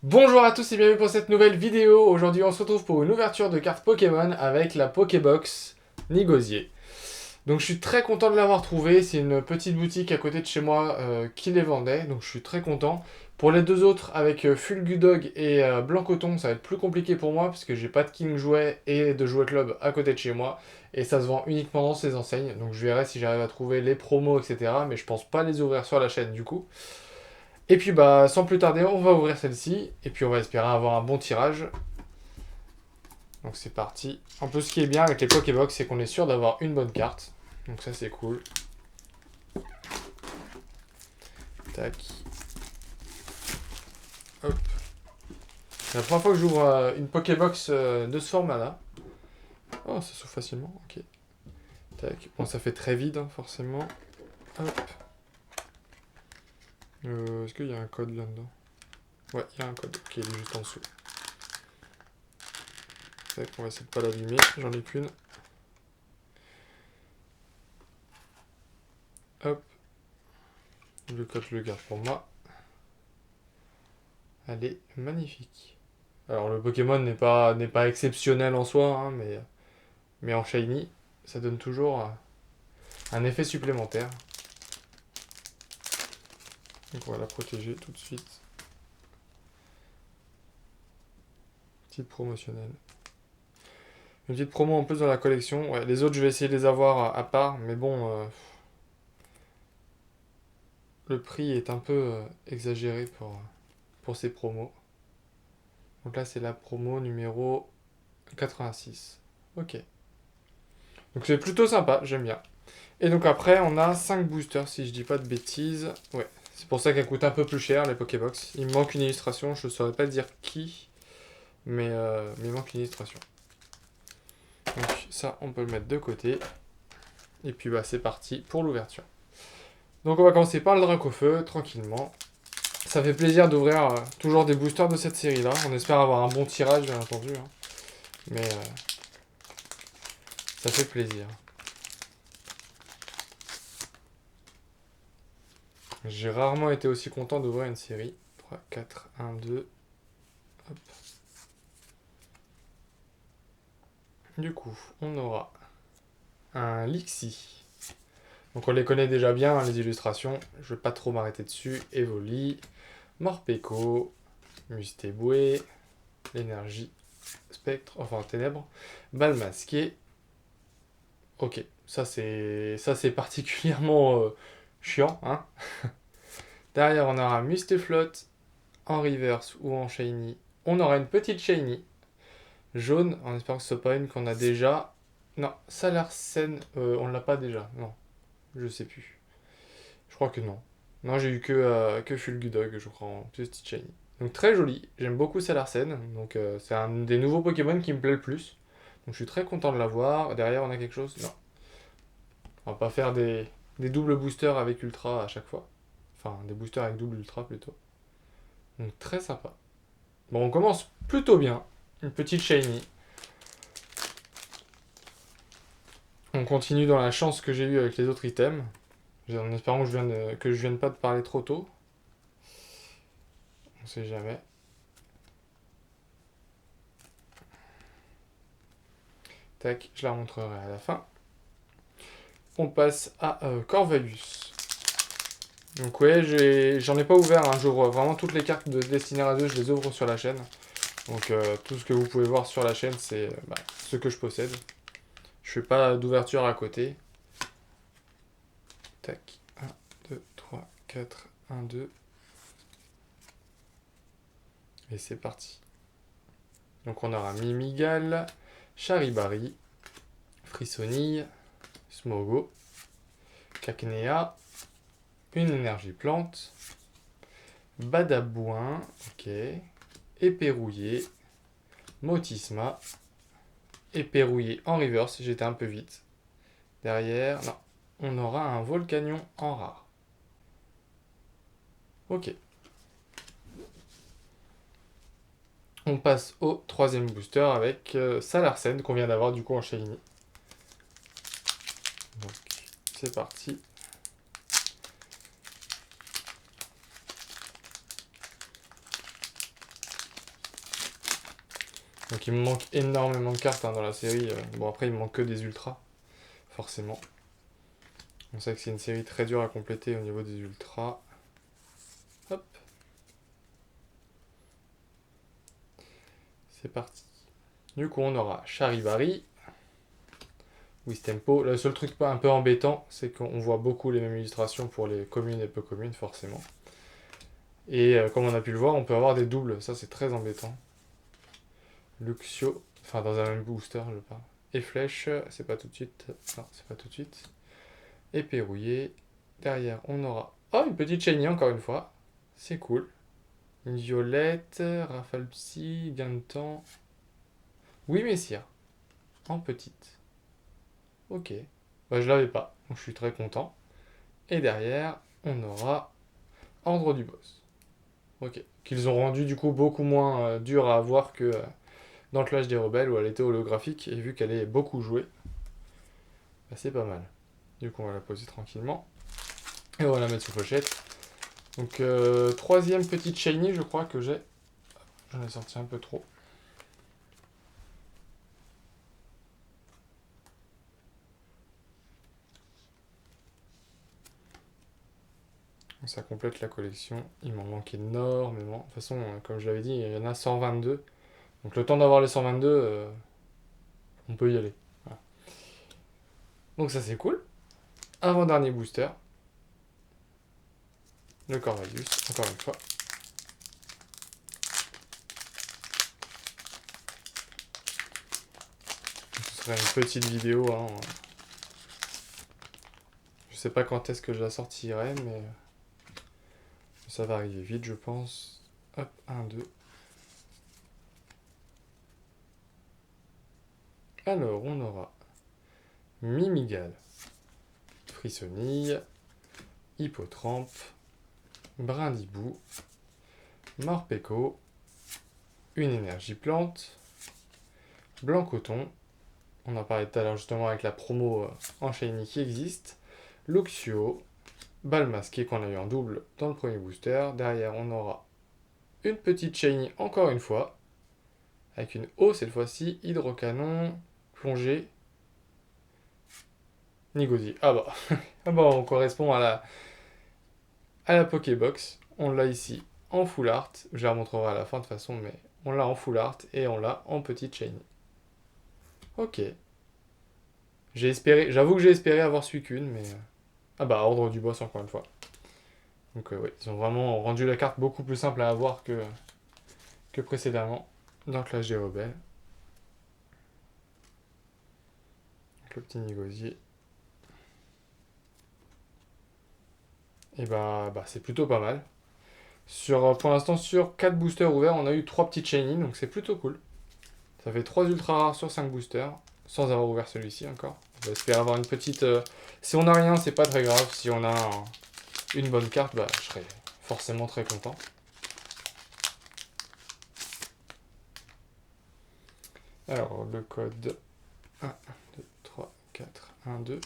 Bonjour à tous et bienvenue pour cette nouvelle vidéo. Aujourd'hui on se retrouve pour une ouverture de cartes Pokémon avec la Pokébox Nigosier. Donc je suis très content de l'avoir trouvé, c'est une petite boutique à côté de chez moi qui les vendait, donc je suis très content. Pour les deux autres, avec Fulgudog et Blancoton, ça va être plus compliqué pour moi parce que j'ai pas de King Jouet et de Jouet Club à côté de chez moi. Et ça se vend uniquement dans ces enseignes, donc je verrai si j'arrive à trouver les promos, etc. Mais je pense pas les ouvrir sur la chaîne du coup. Et puis bah sans plus tarder, on va ouvrir celle-ci et puis on va espérer avoir un bon tirage. Donc c'est parti. Un peu ce qui est bien avec les Pokébox, c'est qu'on est sûr d'avoir une bonne carte. Donc ça c'est cool. Tac. Hop. C'est la première fois que j'ouvre une Pokébox de ce format-là. Oh, ça s'ouvre facilement, ok. Tac. Bon, ça fait très vide, hein, forcément. Hop. Est-ce qu'il y a un code là-dedans? Ouais, il y a un code. Ok, il est juste en dessous. Tac, on va essayer de pas l'abîmer. J'en ai qu'une. Hop. Le code, je le garde pour moi. Elle est magnifique. Alors le Pokémon n'est pas exceptionnel en soi, hein, mais en shiny, ça donne toujours un effet supplémentaire. Donc on va la protéger tout de suite. Petite promotionnelle. Une petite promo en plus dans la collection. Ouais, les autres je vais essayer de les avoir à part, mais bon, le prix est un peu exagéré pour ces promos. Donc là c'est la promo numéro 86. Ok. Donc c'est plutôt sympa, j'aime bien. Et donc après, on a 5 boosters, si je dis pas de bêtises. Ouais, c'est pour ça qu'elles coûtent un peu plus cher, les Pokébox. Il me manque une illustration, je ne saurais pas dire qui, mais il manque une illustration. Donc ça, on peut le mettre de côté. Et puis bah c'est parti pour l'ouverture. Donc on va commencer par le Dracofeu, tranquillement. Ça fait plaisir d'ouvrir toujours des boosters de cette série-là. On espère avoir un bon tirage, bien entendu. Hein. Mais ça fait plaisir. J'ai rarement été aussi content d'ouvrir une série. 3, 4, 1, 2. Hop. Du coup, on aura un Lixie. Donc on les connaît déjà bien, hein, les illustrations. Je vais pas trop m'arrêter dessus. Evoli, Morpeko, Mustéboué, l'énergie, Spectre, enfin Ténèbres, Balle masquée. Ok, ça c'est particulièrement chiant, hein. Derrière on aura Mustaflot en reverse ou en shiny. On aura une petite shiny jaune, en espérant que ce soit pas une qu'on a déjà. Non, Salarsen, on l'a pas déjà, non. Je sais plus. Je crois que non. Non, j'ai eu que Fulgudog, je crois, en petite shiny. Donc très joli. J'aime beaucoup Salarsen. Donc c'est un des nouveaux Pokémon qui me plaît le plus. Donc je suis très content de l'avoir. Derrière, on a quelque chose? Non. On va pas faire des doubles boosters avec Ultra à chaque fois. Enfin, des boosters avec double Ultra plutôt. Donc très sympa. Bon, on commence plutôt bien. Une petite shiny. On continue dans la chance que j'ai eue avec les autres items. En espérant que je vienne pas de parler trop tôt. On sait jamais. Tac, je la remontrerai à la fin. On passe à Corvalus. Donc ouais, j'en ai pas ouvert, hein. J'ouvre vraiment toutes les cartes de Destiny 2, je les ouvre sur la chaîne. Donc tout ce que vous pouvez voir sur la chaîne, c'est ce que je possède. Je fais pas d'ouverture à côté. Tac, 1, 2, 3, 4, 1, 2. Et c'est parti. Donc on aura Mimigal, Charibari, Frissonille, Smogo, Cacnea, une énergie plante, Badabouin, ok, Éperrouillé, Motisma, Éperrouillé en reverse, j'étais un peu vite. Derrière, non, on aura un Volcanion en rare. Ok. On passe au troisième booster avec Salarsen qu'on vient d'avoir du coup en shiny. Donc c'est parti. Donc il me manque énormément de cartes dans la série. Bon après il me manque que des ultras, forcément. On sait que c'est une série très dure à compléter au niveau des ultras. Hop. C'est parti. Du coup on aura Charivari, Wistempo. Le seul truc un peu embêtant, c'est qu'on voit beaucoup les mêmes illustrations pour les communes et peu communes, forcément. Et comme on a pu le voir, on peut avoir des doubles. Ça, c'est très embêtant. Luxio, enfin dans un même booster, je parle. Et Flèche, c'est pas tout de suite. Non, c'est pas tout de suite. Et Pérouillé. Derrière, on aura... Oh, une petite Shiny, encore une fois. C'est cool. Une Violette, Rafale Psy, Gain de temps. Oui, Messire. En petite. Ok. Bah, je l'avais pas, donc je suis très content. Et derrière, on aura Ordre du Boss. Ok. Qu'ils ont rendu du coup beaucoup moins dur à avoir que dans Clash des Rebelles où elle était holographique. Et vu qu'elle est beaucoup jouée, bah, c'est pas mal. Du coup, on va la poser tranquillement. Et on va la mettre sous pochette. Donc, troisième petite shiny, je crois que j'ai. J'en ai sorti un peu trop. Ça complète la collection. Il m'en manque énormément. De toute façon, comme je l'avais dit, il y en a 122. Donc le temps d'avoir les 122, on peut y aller. Voilà. Donc ça c'est cool. Avant-dernier booster. Le Corvallis, encore une fois. Ce serait une petite vidéo. Hein. Je sais pas quand est-ce que je la sortirai, mais ça va arriver vite, je pense. Hop, 1, 2. Alors, on aura Mimigal, Frissonille, Hippotrampe, Brindibou, Morpeko, une énergie plante, Blanc Coton, on en parlait tout à l'heure justement avec la promo en Shiny qui existe, Luxio, Balle masquée qu'on a eu en double dans le premier booster. Derrière, on aura une petite Shiny encore une fois, avec une eau cette fois-ci, Hydrocanon, Plongée, Nigodi. Ah bah, ah bah on correspond à la Pokébox. On l'a ici en full art. Je la remontrerai à la fin de toute façon, mais on l'a en full art et on l'a en petite Shiny. Ok. J'avoue que j'ai espéré avoir Suicune, mais... Ah bah, Ordre du Boss encore une fois. Donc oui, ils ont vraiment rendu la carte beaucoup plus simple à avoir que précédemment dans Clash des Rebelles. Donc, le petit Nigosier. Et bah c'est plutôt pas mal. Pour l'instant, sur 4 boosters ouverts, on a eu 3 petites shiny, donc c'est plutôt cool. Ça fait 3 ultra rares sur 5 boosters, sans avoir ouvert celui-ci encore. On va espérer avoir une petite... Si on n'a rien, c'est pas très grave. Si on a une bonne carte, bah, je serai forcément très content. Alors, le code 1, 2, 3, 4, 1, 2.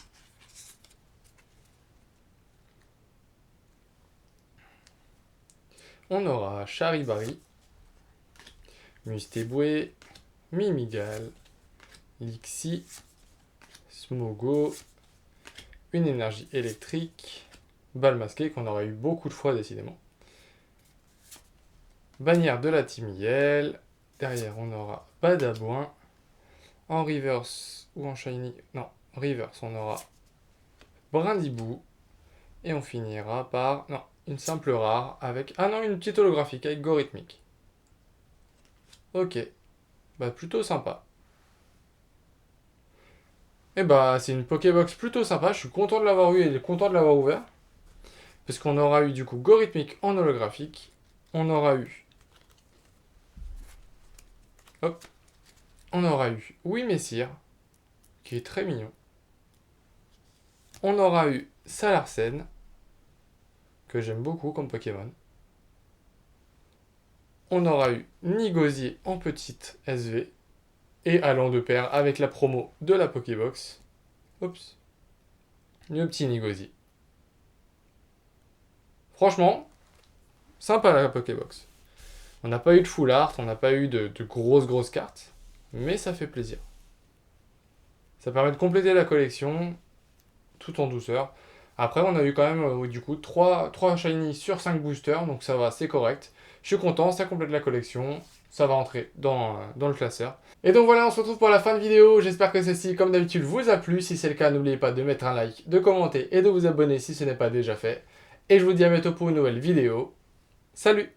On aura Charivari, Mustéboué, Mimigal, Lixi, Smogo, une énergie électrique, Balle masquée qu'on aura eu beaucoup de fois décidément. Bannière de la Timiel, derrière on aura Badabouin, en reverse ou en shiny, non, reverse on aura Brindibou, et on finira par, non, une simple rare avec, ah non, une petite holographique avec Gorithmique. Ok, bah plutôt sympa. Et bah c'est une Pokébox plutôt sympa, je suis content de l'avoir eu et content de l'avoir ouvert. Parce qu'on aura eu du coup Gorithmique en holographique, on aura eu... Hop, on aura eu Oui Messire, qui est très mignon. On aura eu Salarsen, que j'aime beaucoup comme Pokémon. On aura eu Nigosier en petite SV, et allant de pair avec la promo de la Pokébox. Oups. Le petit Nigosier. Franchement, sympa la Pokébox. On n'a pas eu de full art, on n'a pas eu de grosses cartes. mais ça fait plaisir. Ça permet de compléter la collection, tout en douceur. Après, on a eu quand même, du coup, 3 shiny sur 5 boosters, donc ça va, c'est correct. Je suis content, ça complète la collection, ça va entrer dans le classeur. Et donc voilà, on se retrouve pour la fin de vidéo. J'espère que celle-ci, comme d'habitude, vous a plu. Si c'est le cas, n'oubliez pas de mettre un like, de commenter et de vous abonner si ce n'est pas déjà fait. Et je vous dis à bientôt pour une nouvelle vidéo. Salut!